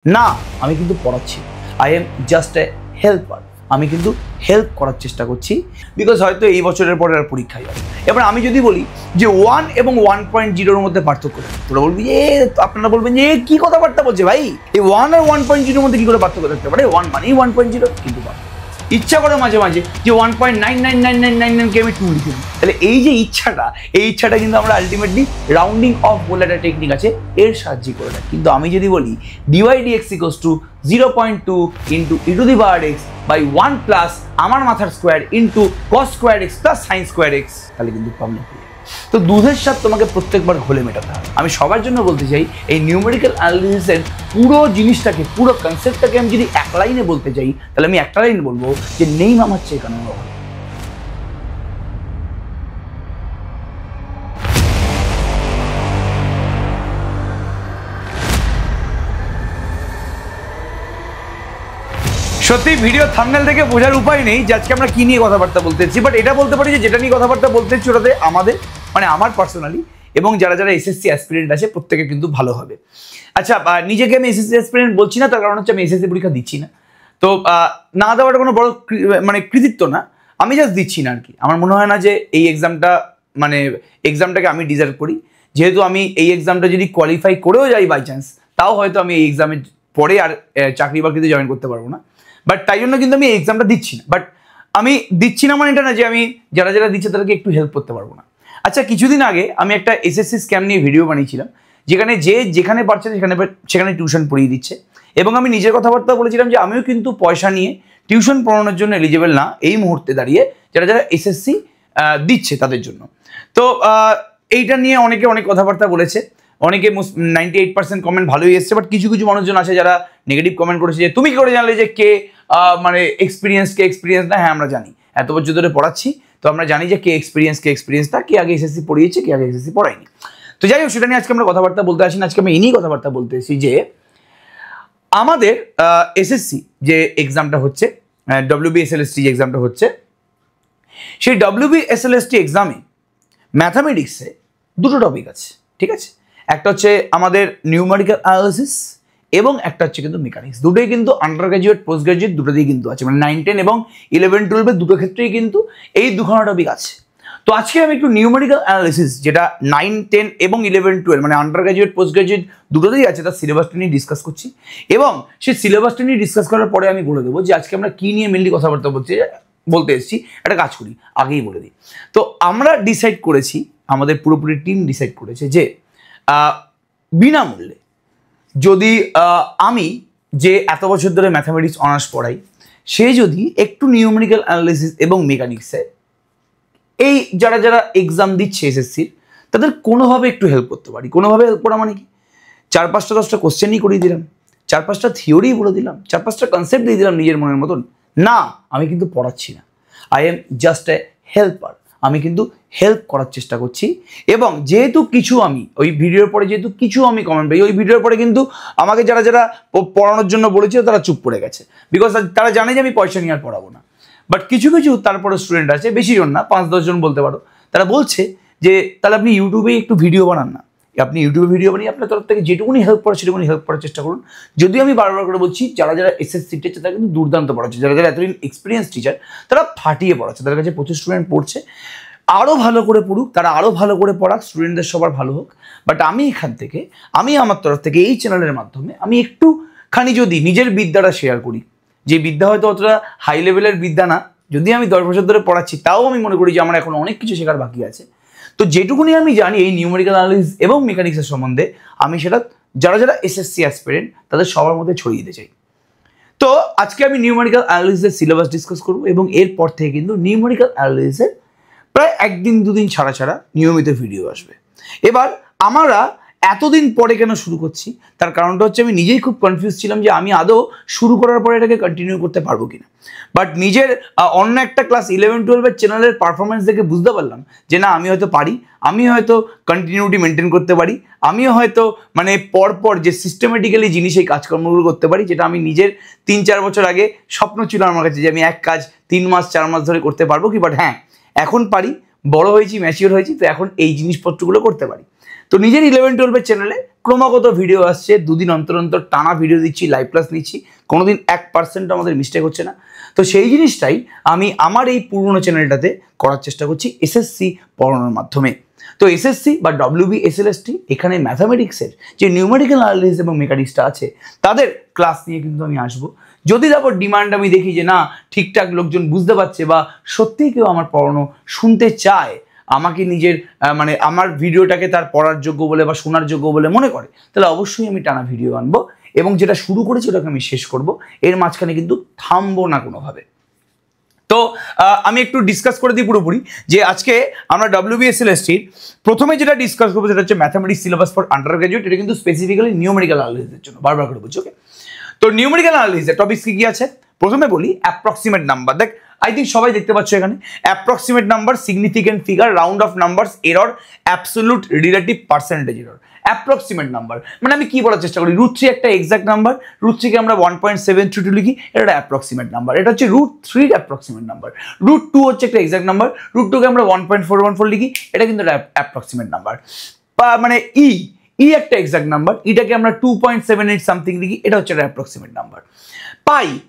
না, আমি কিন্তু পড়াচ্ছি। I am just a helper. আমি কিন্তু হেল্প করার চেষ্টা করছি, বিকজ হয়তো এই বছরের পরে আর পরীক্ষাই হবে। এবার আমি যদি বলি যে 1 এবং 1.0 মধ্যে পার্থক্য, তোরা বলবি যে আপনারা বলবেন যে কি কথাবার্তা বলছে ভাই, এই 1 আর 1.0 মধ্যে কি করে পার্থক্য থাকতে পারে? 1 মানেই 1.0, কিন্তু ইচ্ছা করে মাঝে মাঝে যে 1.99999 কে আমি 2 লিখে দিই। তাহলে এই যে ইচ্ছাটা কিন্তু আমরা আলটিমেটলি রাউন্ডিং অফ বলে একটা টেকনিক আছে, এর সাহায্যে করে দেয়। কিন্তু আমি যদি বলি dydx equals to 0.2 into e to the power x by 1 plus আমার মাথার square into cos square x plus sine square x, তাহলে কিন্তু প্রবলেম হয়ে যায়। তো দুধের স্বাদ তোমাকে প্রত্যেকবার ঘোলে মেটাতে হবে। আমি সবার জন্য বলতে চাই, এই নিউমেরিক্যাল অ্যানালিসিসের পুরো জিনিসটাকে, পুরো কনসেপ্টটাকে আমি যদি এক লাইনে বলতে চাই, তাহলে আমি একটা লাইন বলবো যে নেই মামার চেয়ে কারণ হবে। সত্যি ভিডিও থাম্বনেল থেকে বোঝার উপায় নেই যে আজকে আমরা কি নিয়ে কথাবার্তা বলতেছি, বাট এটা বলতে পারি যে যেটা নিয়ে কথাবার্তা বলতেছি ওটাতে আমাদের আমার পার্সোনালি এবং যারা যারা এসএসসি অ্যাসপিরেন্ট আছে প্রত্যেকে কিন্তু ভালো হবে। আচ্ছা, নিজেকে আমি এসএসসি অ্যাসপিরেন্ট বলছি না, তার কারণ হচ্ছে আমি এসএসসি পরীক্ষা দিচ্ছি না। তো না দেওয়াটা কোনো বড় কৃতিত্ব না, আমি জাস্ট দিচ্ছি না আর কি। আমার মনে হয় না যে এই এক্সামটাকে আমি ডিজার্ভ করি। যেহেতু আমি এই এক্সামটা যদি কোয়ালিফাই করেও যাই বাই চান্স, তাও হয়তো আমি এই এক্সামের পরে আর চাকরি বাকরিতে জয়েন করতে পারবো না। বাট তাই জন্য কিন্তু আমি এই এক্সামটা দিচ্ছি না। বাট আমি দিচ্ছি না মানে এটা না যে আমি যারা যারা দিচ্ছে তাদেরকে একটু হেল্প করতে পারবো না। আচ্ছা, কিছুদিন আগে আমি একটা এসএসসি স্ক্যাম নিয়ে ভিডিও বানিয়েছিলাম, যেখানে যেখানে পারছে সেখানে টিউশন পড়িয়ে দিচ্ছে। এবং আমি নিজের কথাবার্তা বলেছিলাম যে আমিও কিন্তু পয়সা নিয়ে টিউশন পড়ানোর জন্য এলিজিবল না এই মুহূর্তে দাঁড়িয়ে, যারা যারা এসএসসি দিচ্ছে তাদের জন্য। তো এইটা নিয়ে অনেকে অনেক কথাবার্তা বলেছে, অনেকে 98% কমেন্ট ভালোই এসছে। বাট কিছু কিছু মানুষজন আছে যারা নেগেটিভ কমেন্ট করেছে যে তুমি কি করে জানলে যে কে এক্সপিরিয়েন্স না। হ্যাঁ, আমরা জানি, এত বছর ধরে পড়াচ্ছি, তো আমরা জানি যে কে এক্সপিরিয়েন্স না, কে আগে এসএসসি পড়িয়েছে, কে আগে এসএসসি পড়ায়নি। তো যাই হোক, সেটা নিয়ে আজকে আমরা কথাবার্তা বলতে আসি না। আজকে আমি এই কথাবার্তা বলতে এসেছি যে আমাদের এসএসসি যে এক্সামটা হচ্ছে, WBSLST যে এক্সামটা হচ্ছে, সেই WBSLST এক্সামে ম্যাথামেটিক্সে দুটো টপিক আছে, ঠিক আছে? একটা হচ্ছে আমাদের নিউমেরিক্যাল অ্যানালিসিস এবং একটা হচ্ছে কিন্তু মেকানিক্স। দুটোই কিন্তু আন্ডার গ্র্যাজুয়েট, পোস্ট গ্র্যাজুয়েট দুটোতেই কিন্তু আছে, মানে 9, 10 এবং 11, 12 দুটো ক্ষেত্রেই কিন্তু এই দুখানা টপিক আছে। তো আজকে আমি একটু নিউমেরিক্যাল অ্যানালিসিস, যেটা 9, 10 এবং 11, 12 মানে আন্ডার গ্র্যাজুয়েট, পোস্ট গ্র্যাজুয়েট দুটোতেই আছে, তার সিলেবাসটা নিয়ে ডিসকাস করছি। এবং সেই সিলেবাসটা নিয়ে ডিসকাস করার পরে আমি বলে দেবো যে আজকে আমরা কী নিয়ে মেনলি কথাবার্তা বলতে এসেছি। একটা কাজ করি, আগেই বলে দিই। তো আমরা ডিসাইড করেছি, আমাদের পুরোপুরি টিম ডিসাইড করেছে যে বিনামূল্যে যদি আমি যে এত বছর ধরে ম্যাথামেটিক্স অনার্স পড়াই, সে যদি একটু নিউমেরিক্যাল অ্যানালিসিস এবং মেকানিক্সে এই যারা যারা এক্সাম দিচ্ছে এসএসসির, তাদের কোনোভাবে একটু হেল্প করতে পারি। কোনোভাবে হেল্প করা মানে কি, 4-5টা 10টা কোশ্চেনই করিয়ে দিলাম, 4-5টা থিওরি বলে দিলাম, 4-5টা কনসেপ্ট দিয়ে দিলাম নিজের মনের মতন। না, আমি কিন্তু পড়াচ্ছি না। I am just a helper. আমি কিন্তু হেল্প করার চেষ্টা করছি। এবং যেহেতু কিছু আমি ওই ভিডিওর পরে আমি কমেন্ট পাই, ওই ভিডিওর পরে কিন্তু আমাকে যারা যারা পড়ানোর জন্য বলেছিল তারা চুপ করে গেছে, বিকজ তারা জানে যে আমি পয়সা নিয়ে আর পড়াবো না। বাট কিছু কিছু তারপরে স্টুডেন্ট আছে, বেশি জন না, 5-10 জন বলতে পারো, তারা বলছে যে তাহলে আপনি ইউটিউবে একটু ভিডিও বানান না। আপনি ইউটিউবে ভিডিও বানিয়ে আপনার তরফ থেকে যেটুকুনি হেল্প করা সেটুকুনি হেল্প করার চেষ্টা করুন। যদিও আমি বারবার করে বলছি, যারা যারা এসএসসি টিচার তারা কিন্তু দুর্দান্ত পড়াচ্ছে, যারা যারা এতদিন এক্সপিরিয়েন্স টিচার তারা ফাটিয়ে পড়াচ্ছে, তাদের কাছে প্রচুর স্টুডেন্ট পড়ছে। আরও ভালো করে পড়ুক, তারা আরও ভালো করে পড়াক, স্টুডেন্টদের সবার ভালো হোক। বাট আমি এখান থেকে, আমি আমার তরফ থেকে এই চ্যানেলের মাধ্যমে আমি একটুখানি যদি নিজের বিদ্যাটা শেয়ার করি, যে বিদ্যা হয়তো অতটা হাই লেভেলের বিদ্যা না, যদি আমি 10 বছর ধরে পড়াচ্ছি, তাও আমি মনে করি যে আমার এখন অনেক কিছু শেখার বাকি আছে। তো যেটুকুনি আমি জানি এই নিউমেরিক্যাল অ্যানালিসিস এবং মেকানিক্সের সম্বন্ধে, আমি সেটা যারা যারা এসএসসি অ্যাসপিরেন্ট তাদের সবার মধ্যে ছড়িয়ে দিতে চাই। তো আজকে আমি নিউমেরিক্যাল অ্যানালিসিসের সিলেবাস ডিসকাস করবো, এবং এরপর থেকে কিন্তু নিউমেরিক্যাল অ্যানালিসিসের প্রায় 1 দিন 2 দিন ছাড়া নিয়মিত ভিডিও আসবে। এবার আমরা এতদিন পরে কেন শুরু করছি, তার কারণটা হচ্ছে আমি নিজেই খুব কনফিউজ ছিলাম যে আমি আদৌ শুরু করার পরে এটাকে কন্টিনিউ করতে পারবো কিনা। বাট নিজের অন্য একটা ক্লাস 11-12 চ্যানেলের পারফরমেন্স দেখে বুঝতে পারলাম যে না, আমি হয়তো পারি, আমি হয়তো কন্টিনিউটি মেনটেন করতে পারি, আমিও হয়তো পরপর যে সিস্টেমেটিক্যালি জিনিস এই কাজকর্মগুলো করতে পারি, যেটা আমি নিজের 3-4 বছর আগে স্বপ্ন ছিল আমার কাছে যে আমি এক কাজ 3 মাস 4 মাস ধরে করতে পারবো কি। বাট হ্যাঁ, এখন পারি, বড় হয়েছি, ম্যাচিওর হয়েছি, তো এখন এই জিনিসপত্রগুলো করতে পারি। তো নিজের 11-12 চ্যানেলে ক্রমাগত ভিডিও আসছে, দুদিন অন্তর অন্তর টানা ভিডিও দিচ্ছি, লাইভ ক্লাস নিচ্ছি, কোনোদিন 1% আমাদের মিস্টেক হচ্ছে না। তো সেই জিনিসটাই আমি আমার এই পুরনো চ্যানেলটাতে করার চেষ্টা করছি এসএসসি পড়ানোর মাধ্যমে। তো এসএসসি বা ডব্লিউবি এসএলএসটি এখানে ম্যাথামেটিক্সের যে নিউমেরিক্যাল অ্যানালিসিস এবং মেকানিক্সটা আছে তাদের ক্লাস নিয়ে কিন্তু আমি আসবো। যদি তারপর ডিমান্ড আমি দেখি যে না ঠিকঠাক লোকজন বুঝতে পারছে বা সত্যিই কেউ আমার পড়ানো শুনতে চায়, আমাকে নিজের মানে আমার ভিডিওটাকে তার পড়ার যোগ্য বলে বা শোনার যোগ্য বলে মনে করে, তাহলে অবশ্যই আমি টানা ভিডিও আনবো এবং যেটা শুরু করেছি ওটাকে আমি শেষ করব, এর মাঝখানে কিন্তু থামবো না কোনোভাবে। তো আমি একটু ডিসকাস করে দিই পুরোপুরি যে আজকে আমরা ডব্লিউবিএসএলএসটির প্রথমে যেটা ডিসকাস করবো সেটা হচ্ছে mathematics syllabus for under graduate. এটা কিন্তু স্পেসিফিক্যালি নিউমেরিক্যাল অ্যানালিসিসের জন্য, বারবার করে বলছি। ওকে, তো নিউমেরিক্যাল অ্যানালিসিসের টপিকস কি আছে? প্রথমে বলি অ্যাপ্রক্সিমেট নাম্বার। দেখ আই থিঙ্ক সবাই দেখতে পাচ্ছ এখানে approximate number, significant figure, round of numbers, error, absolute, relative, percentage error. Approximate number মানে আমি কি বলার চেষ্টা করি, √3 একটা এক্সাক্ট নাম্বার, √3 কে আমরা 1.732 লিখি, এটা একটা অ্যাপ্রক্সিমেট নাম্বার। এটা হচ্ছে √3 অ্যাপ্রক্সিমেট নাম্বার। √2 হচ্ছে একটা এক্সাক্ট নাম্বার, √2 কে আমরা 1.414 লিখি, এটা কিন্তু একটা অ্যাপ্রক্সিমেট নাম্বার। মানে ই একটা এক্সাক্ট নাম্বার, এটাকে আমরা 2.78 সামথিং লিখি, এটা হচ্ছে একটা অ্যাপ্রক্সিমেট নাম্বার।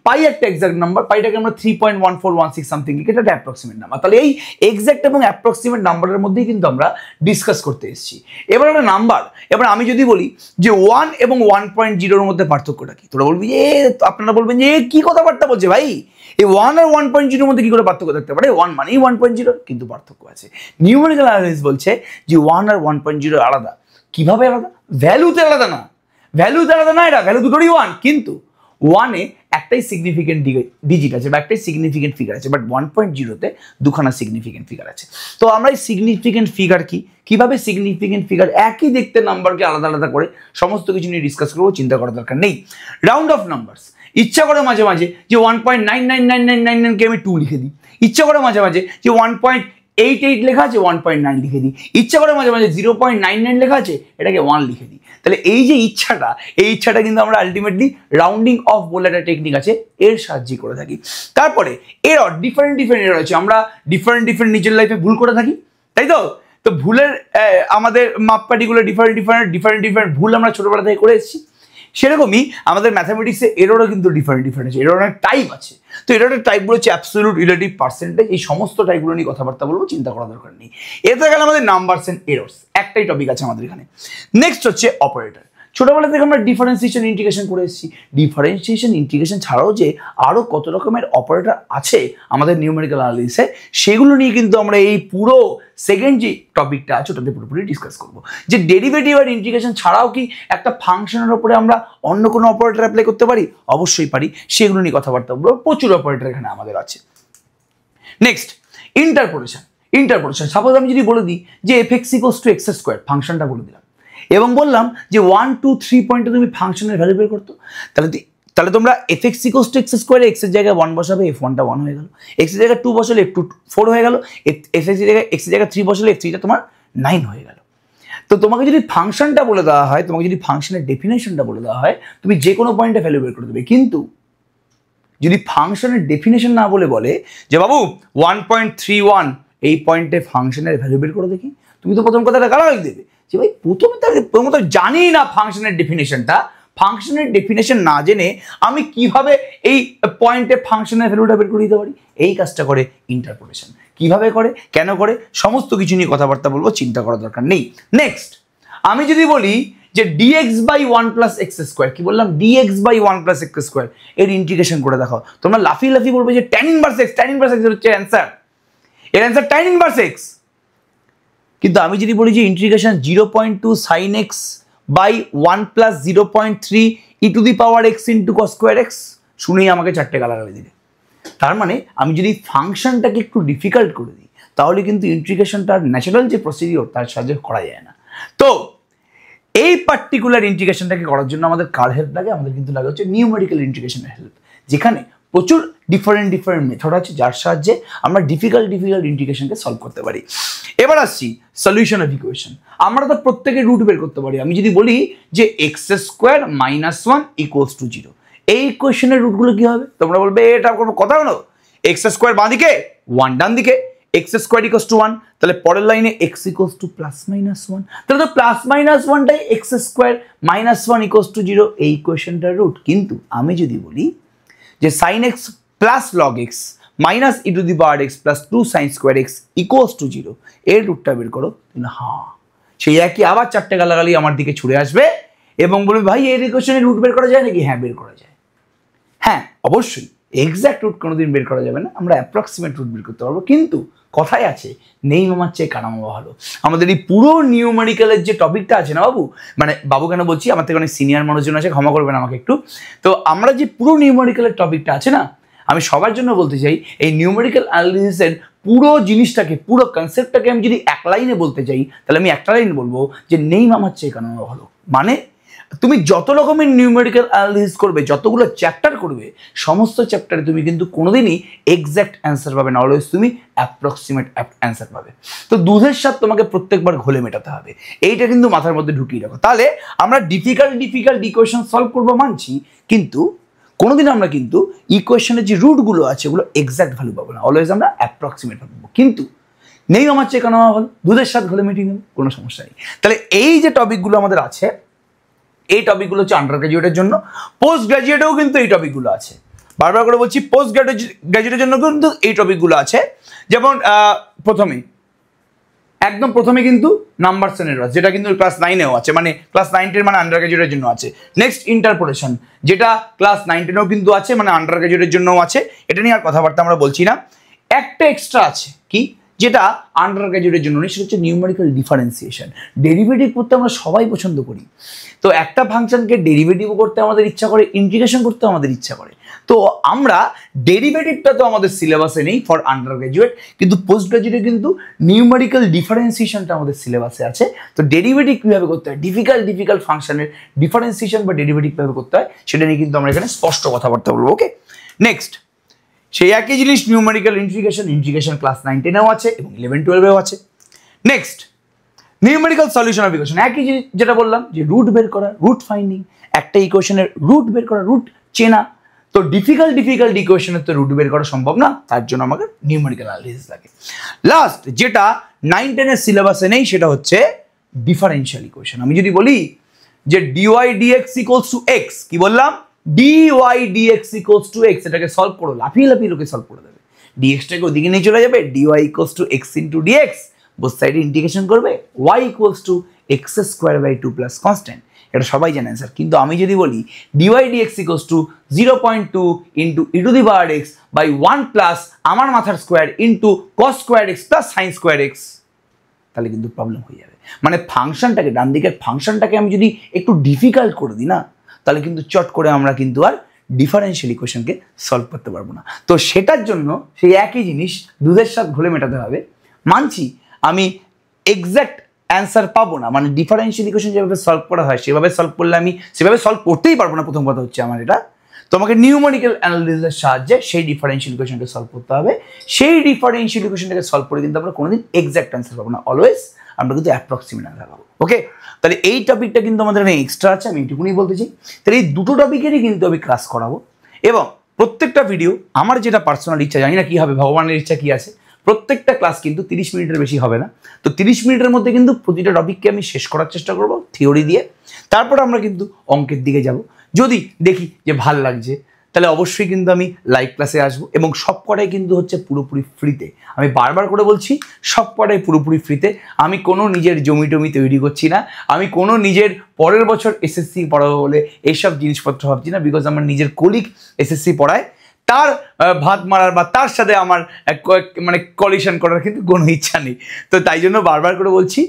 পাই একটা এক্সাক্ট নাম্বার, পাইটাকে আমরা 3.1416 সামথিং লিখি, এটা একটা অ্যাপ্রক্সিমেট নাম্বার। তাহলে এই এক্সাক্ট এবং অ্যাপ্রক্সিমেট নাম্বারের মধ্যেই কিন্তু আমরা ডিসকাস করতে এসেছি। এবার একটা নাম্বার, এবার আমি যদি বলি যে 1 এবং 1.0 মধ্যে পার্থক্যটা কি, তোরা বলবি যে আপনারা বলবেন যে কি কথাবার্তা বলছে ভাই, এই 1 আর 1.0 মধ্যে কি করে পার্থক্য থাকতে পারে? 1 মানেই 1.0, কিন্তু পার্থক্য আছে। নিউমেরিক্যাল অ্যানালিসিস বলছে যে 1 আর 1.0 আলাদা। কিভাবে আলাদা? ভ্যালুতে আলাদা না, এটা ভ্যালু দুটোরই 1, কিন্তু 1-এ একটাই সিগনিফিকেন্ট ডিজিট আছে বা একটাই সিগনিফিকেন্ট ফিগার আছে, বাট 1.0-তে দুখানা সিগনিফিকেন্ট ফিগার আছে। তো আমরা এই সিগনিফিকেন্ট ফিগার কিভাবে সিগনিফিকেন্ট ফিগার একই দেখতে নাম্বারকে আলাদা আলাদা করে সমস্ত কিছু নিয়ে ডিসকাস করবো, চিন্তা করার দরকার নেই। রাউন্ড অফ নাম্বারস, ইচ্ছা করে মাঝে মাঝে যে 1.99999 আমি 2 লিখে দিই, ইচ্ছা করে মাঝে মাঝে যে 1.88 লেখা আছে 1.9 লিখে দিই, ইচ্ছা করে মাঝে মাঝে 0.99 লেখা আছে এটাকে 1 লিখে দিই। তাহলে এই যে ইচ্ছাটা কিন্তু আমরা আলটিমেটলি রাউন্ডিং অফ বলে একটা টেকনিক আছে, এর সাহায্যে করে থাকি। তারপরে এরর, ডিফারেন্ট এরর আছে, আমরা ডিফারেন্ট নিজের লাইফে ভুল করে থাকি, তাই তো? তো ভুলের আমাদের মাপকাঠিগুলো ডিফারেন্ট ভুল আমরা ছোটবেলা থেকে করে এসেছি। সেরকমই আমাদের ম্যাথামেটিক্সে এররও কিন্তু ডিফারেন্ট আছে, এরর অনেক টাইপ আছে। তো এররের টাইপগুলো হচ্ছে অ্যাবসলিউট, রিলেটিভ, পার্সেন্টেজ, এই সমস্ত টাইপগুলো নিয়ে কথাবার্তা বলবো, চিন্তা করার দরকার নেই। এতে গেলে আমাদের নাম্বারস এন্ড এরর্স, একটাই টপিক আছে আমাদের এখানে। নেক্সট হচ্ছে অপারেটর। ছোটবেলা থেকে আমরা ডিফারেন্সিয়েশন ইন্টিগ্রেশন করে এসেছি। ডিফারেন্সিয়েশন ইন্টিগ্রেশন ছাড়াও যে আরও কত রকমের অপারেটর আছে আমাদের নিউমেরিক্যাল অ্যানালিসিসে, সেগুলো নিয়ে কিন্তু আমরা এই পুরো সেকেন্ড যে টপিকটা আছে ওটাতে পুরোপুরি ডিসকাস করবো। যে ডেরিভেটিভ আর ইন্টিগ্রেশন ছাড়াও কি একটা ফাংশনের উপরে আমরা অন্য কোনো অপারেটর অ্যাপ্লাই করতে পারি? অবশ্যই পারি, সেগুলো নিয়ে কথাবার্তা বলবো। প্রচুর অপারেটর এখানে আমাদের আছে। Next interpolation. সাপোজ আমি যদি বলে দিই যে f(x = x²) ফাংশনটা বলে দিলাম এবং বললাম যে 1, 2, 3 পয়েন্টে তুমি ফাংশনের ভ্যালু বের করতো, তাহলে তোমরা f(x = x²) x এর জায়গায় 1 বসাবে, f1টা 1 হয়ে গেল, x এর জায়গায় 2 বসালে f2 4 হয়ে গেল, x এর জায়গায় 3 বসালে f3টা তোমার 9 হয়ে গেল। তো তোমাকে যদি ফাংশনটা বলে দেওয়া হয়, তোমাকে যদি ফাংশনের ডেফিনেশনটা বলে দেওয়া হয়, তুমি যে কোনো পয়েন্টে ভ্যালু বের করে দেবে। কিন্তু যদি ফাংশনের ডেফিনেশন না বলে যে বাবু 1.31 এই পয়েন্টে ফাংশনের ভ্যালু বের করে দেখি, তুমি তো প্রথম কথাটা গালাগালি দেবে যে ভাই প্রথমে তো জানি না ফাংশনের ডেফিনেশনটা। ফাংশনের ডেফিনেশন না জেনে আমি কিভাবে এই পয়েন্টে ফাংশনের ভ্যালুটা বের করে দিতে পারি? এই কাজটা করে ইন্টারপোলেশন। কিভাবে করে, কেন করে, সমস্ত কিছু নিয়ে কথাবার্তা বলবো, চিন্তা করার দরকার নেই। নেক্সট আমি যদি বলি যে dx/1 + x², কি বললাম? dx/1 + x², এর ইন্টিগ্রেশন করে দেখাও। তোমরা লাফিয়ে বলবে যে tan ইনভার্স x হচ্ছে অ্যান্সার, এর অ্যান্সার tan ইনভার্স x। কিন্তু আমি যদি বলি যে integration 0.2 sin x/1 + 0.3 e⁻x × cos²x, শুনেই আমাকে 4টে গালাগালি দিলে। তার মানে আমি যদি ফাংশনটাকে একটু ডিফিকাল্ট করে দিই, তাহলে কিন্তু ইন্টিগ্রেশনটার ন্যাচারাল যে প্রসিডিওর তার সাহায্যে করা যায় না। তো এই পার্টিকুলার ইন্টিগ্রেশনটাকে করার জন্য আমাদের কার হেল্প লাগে? আমাদের কিন্তু লাগে হচ্ছে নিউমেরিক্যাল ইন্টিগ্রেশনের হেল্প, যেখানে প্রচুর ডিফারেন্ট মেথড আছে যার সাহায্যে আমরা ডিফিকাল্ট ইন্টিগ্রেশনকে সলভ করতে পারি। এবার আসছি সলিউশন অফ ইকুয়েশন। আমরা তো প্রত্যেকের রুট বের করতে পারি। আমি যদি বলি যে x² - 1 = 0, এই ইকুয়েশনের রুটগুলো কি হবে? তোমরা বলবে এটা কোনো কথা হলো, x² বাঁ দিকে 1 ডান দিকে, এক্স স্কোয়ার ইকোয়াস টু 1, তাহলে পরের লাইনে x equals to plus minus 1, তাহলে তো প্লাস মাইনাস 1টাই x square minus 1 equals to 0, এই ইকুয়েশনটার রুট। কিন্তু আমি যদি বলি যে sine x plus log x minus e to the power x plus 2 sine square x equals to 0, এর রুটটা বের করো, হ্যাঁ সেই একই আবার চারটে গালাগালি আমার দিকে ছুড়ে আসবে এবং বলবে ভাই এর ইকুয়েশনের রুট বের করা যায় নাকি? হ্যাঁ বের করা যায়। হ্যাঁ অবশ্যই এক্সাক্ট রুট কোনোদিন বের করা যাবে না, আমরা অ্যাপ্রক্সিমেট রুট বের করতে পারবো, কিন্তু কথায় আছে নেই মামার চেয়ে কানা মামা ভালো। আমাদের এই পুরো নিউমেরিক্যালের যে টপিকটা আছে না বাবু, মানে বাবু কেন বলছি, আমার থেকে অনেক সিনিয়র মানুষজন আছে, ক্ষমা করবেন আমাকে একটু। তো আমরা যে পুরো নিউমেরিক্যালের টপিকটা আছে না, আমি সবার জন্য বলতে চাই এই নিউমেরিক্যাল অ্যানালিসিসের পুরো জিনিসটাকে, পুরো কনসেপ্টটাকে আমি যদি এক লাইনে বলতে চাই, তাহলে আমি একটা লাইন বলবো যে নেই মামার চেয়ে কানা মামা ভালো। মানে তুমি যত রকমের নিউমেরিক্যাল অ্যানালিসিস করবে, যতগুলো চ্যাপ্টার করবে, সমস্ত চ্যাপ্টারে তুমি কিন্তু কোনোদিনই এক্স্যাক্ট অ্যান্সার পাবে না, অলওয়েজ তুমি অ্যাপ্রক্সিমেট অ্যান্সার পাবে। তো দুধের স্বাদ তোমাকে প্রত্যেকবার ঘোলে মেটাতে হবে, এইটা কিন্তু মাথার মধ্যে ঢুকিয়ে রাখো। তাহলে আমরা ডিফিকাল্ট ইকুয়েশন সলভ করবো মানছি, কিন্তু কোনোদিন আমরা কিন্তু ইকুয়েশনের যে রুটগুলো আছে ওগুলো এক্স্যাক্ট ভ্যালু পাবো না, অলওয়েজ আমরা অ্যাপ্রক্সিমেট পাবো। কিন্তু নেই আমার চেয়ে কেন ভালো, দুধের স্বাদ ঘোলে মিটিয়ে নেব, কোনো সমস্যা নেই। তাহলে এই যে টপিকগুলো আমাদের আছে, এই টপিকগুলো হচ্ছে আন্ডার গ্র্যাজুয়েটের জন্য, পোস্ট গ্র্যাজুয়েটেও কিন্তু এই টপিকগুলো আছে। বারবার করে বলছি পোস্ট গ্র্যাজুয়েটের জন্য কিন্তু এই টপিকগুলো আছে। যেমন একদম প্রথমে কিন্তু নাম্বার সেনেরস, যেটা কিন্তু ক্লাস 9এও আছে, মানে ক্লাস 9-10 মানে আন্ডার গ্র্যাজুয়েটের জন্য আছে। নেক্সট ইন্টারপোলেশন, যেটা ক্লাস 9-10এও কিন্তু আছে, মানে আন্ডার গ্র্যাজুয়েটের জন্যও আছে। এটা নিয়ে আর কথাবার্তা আমরা বলছি না। একটা এক্সট্রা আছে কি, যেটা আন্ডার গ্র্যাজুয়েটের জন্য নেই, সেটা হচ্ছে নিউমেরিক্যাল ডিফারেন্সিয়েশন। ডেরিভেটিভ করতে আমরা সবাই পছন্দ করি, তো একটা ফাংশনকে ডেরিভেটিভ করতে আমাদের ইচ্ছা করে, ইন্টিগ্রেশন করতে আমাদের ইচ্ছা করে। তো আমরা ডেরিভেটিভটা তো আমাদের সিলেবাসে নেই ফর আন্ডার গ্র্যাজুয়েট, কিন্তু পোস্ট গ্র্যাজুয়েটে কিন্তু নিউমেরিক্যাল ডিফারেন্সিয়েশনটা আমাদের সিলেবাসে আছে। তো ডেরিভেটিভ কীভাবে করতে হয়, ডিফিকাল্ট ফাংশনের ডিফারেন্সিয়েশন বা ডেরিভেটিভ কীভাবে করতে হয়, সেটা নিয়ে কিন্তু আমরা এখানে স্পষ্ট কথাবার্তা বলবো। ওকে, নেক্সট সেই একই জিনিস নিউমেরিক্যাল ইন্টিগ্রেশন ক্লাস 9-10এও আছে এবং 11-12এও আছে। Next numerical solution of equation, একই জিনিস যেটা বললাম যে রুট বের করা, রুট ফাইন্ডিং, একটা ইকুয়েশনের রুট বের করা, রুট চেনা। তো ডিফিকাল্ট ইকুয়েশনের তো রুট বের করা সম্ভব না, তার জন্য আমাকে নিউমেরিক্যাল অ্যানালিসিস লাগে। লাস্ট যেটা 9-10-এর সিলেবাসে নেই, সেটা হচ্ছে ডিফারেনশিয়াল ইকুয়েশন। আমি যদি বলি যে dy dx equals to x, কি বললাম, dy dx equals to x, এটাকে সলভ করো, লাফিয়ে লোকে সলভ করে দেবে। dxটাকে ওদিকে নিয়ে চলে যাবে, dy equals to x into dx, both সাইডে ইন্টিগ্রেশন করবে, y equals to x square by 2 plus constant, এটা সবাই জানে অ্যান্সার। কিন্তু আমি যদি বলি dy dx equals to 0.2 into E to the power x by 1 plus আমার মাথার square into cos square x plus sine square x, তাহলে কিন্তু প্রবলেম হয়ে যাবে। মানে ফাংশনটাকে, ডান দিকের ফাংশনটাকে আমি যদি একটু ডিফিকাল্ট করে দিই না, তাহলে কিন্তু চট করে আমরা কিন্তু আর ডিফারেনশিয়াল ইকুয়েশনকে সলভ করতে পারবো না। তো সেটার জন্য সেই একই জিনিস দুধের সাথে ঘোলে মেটাতে হবে। মানছি আমি এক্স্যাক্ট অ্যান্সার পাবো না, মানে ডিফারেনশিয়াল ইকুয়েশন যেভাবে সলভ করা হয় সেভাবে সলভ করলে আমি সেভাবে সলভ করতেই পারবো না। প্রথম কথা হচ্ছে আমার এটা, তোমাকে নিউমেরিক্যাল অ্যানালিসিসের সাহায্যে সেই ডিফারেনশিয়াল ইকুয়েশনকে সলভ করতে হবে। সেই ডিফারেনশিয়াল ইকুয়েশনটাকে সলভ করে কিন্তু আমরা কোনোদিন এক্স্যাক্ট অ্যান্সার পাবো না, অলওয়েজ আমরা কিন্তু অ্যাপ্রক্সিমেট অ্যান্সার পাবো। ওকে, তাহলে এই টপিকটা কিন্তু আমাদের এখানে এক্সট্রা আছে, আমি এইটুকুনি বলতে চাই। তাহলে এই দুটো টপিকেরই কিন্তু আমি ক্লাস করাবো, এবং প্রত্যেকটা ভিডিও আমার যেটা পার্সোনাল ইচ্ছা, জানি না কী হবে, ভগবানের ইচ্ছা কী আছে, প্রত্যেকটা ক্লাস কিন্তু 30 মিনিটের বেশি হবে না। তো 30 মিনিটের মধ্যে কিন্তু প্রতিটা টপিককে আমি শেষ করার চেষ্টা করব থিওরি দিয়ে, তারপর আমরা কিন্তু অঙ্কের দিকে যাব। যদি দেখি যে ভাল লাগছে, তাহলে অবশ্যই কিন্তু আমি লাইভ ক্লাসে আসবো, এবং সব কটাই কিন্তু হচ্ছে পুরোপুরি ফ্রিতে। আমি বারবার করে বলছি, সব কটাই পুরোপুরি ফ্রিতে। আমি কোনো নিজের জমি টমি তৈরি করছি না, আমি কোনো নিজের পরের বছর এসএসসি পড়াবো বলে এইসব জিনিসপত্র ভাবছি না, বিকজ আমার নিজের কলিগ এসএসসি পড়ায়, তার ভাত মারার বা তার সাথে আমার মানে কলিশন করার কিন্তু কোনো ইচ্ছা নেই। তো তাই জন্য বারবার করে বলছি,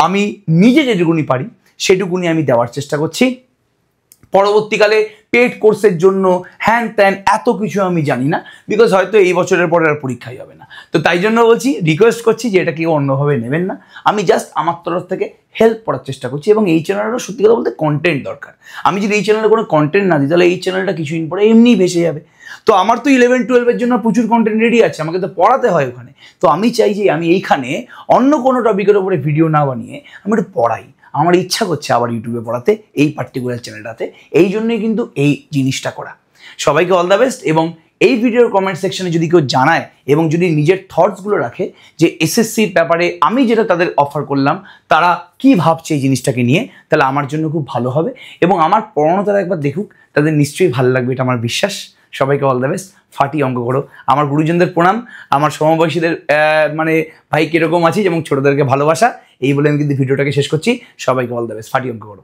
আমি নিজে যেটুকুনি পারি সেটুকুনি আমি দেওয়ার চেষ্টা করছি। পরবর্তীকালে পেড কোর্সের জন্য হ্যান ত্যান এত কিছু আমি জানি না, বিকজ হয়তো এই বছরের পরে আর পরীক্ষাই হবে না। তো তাই জন্য বলছি, রিকোয়েস্ট করছি যে এটা কেউ অন্যভাবে নেবেন না। আমি জাস্ট আমার তরফ থেকে হেল্প করার চেষ্টা করছি, এবং এই চ্যানেলেরও সত্যি কথা বলতে কন্টেন্ট দরকার। আমি যদি এই চ্যানেলে কোনো কন্টেন্ট না দিই, তাহলে এই চ্যানেলটা কিছুদিন পরে এমনিই ভেসে যাবে। তো আমার তো 11-12-এর জন্য প্রচুর কন্টেন্ট রেডি আছে, আমাকে তো পড়াতে হয় ওখানে। তো আমি চাই যে আমি এইখানে অন্য কোনো টপিকের উপরে ভিডিও না বানিয়ে আমি একটু পড়াই। আমার ইচ্ছা করছে আবার ইউটিউবে পড়াতে, এই পার্টিকুলার চ্যানেলটাতে। এই জন্যই কিন্তু এই জিনিসটা করা। সবাইকে অল দ্য বেস্ট, এবং এই ভিডিওর কমেন্ট সেকশনে যদি কেউ জানায় এবং যদি নিজের থটসগুলো রাখে যে এসএসসির ব্যাপারে আমি যেটা তাদের অফার করলাম তারা কি ভাবছে এই জিনিসটাকে নিয়ে, তাহলে আমার জন্য খুব ভালো হবে এবং আমার পড়ানো তারা একবার দেখুক, তাদের নিশ্চয়ই ভালো লাগবে, এটা আমার বিশ্বাস। সবাইকে অল দ্য বেস্ট, ফাটিয়ে অঙ্ক করো। আমার গুরুজনদের প্রণাম, আমার সমবয়সীদের মানে ভাই কীরকম আছিস এবং ছোটদেরকে ভালোবাসা, এই বলে আমি কিন্তু ভিডিওটাকে শেষ করছি। সবাইকে অল দ্য বেস্ট, ফাটিয়ে অঙ্ক করো।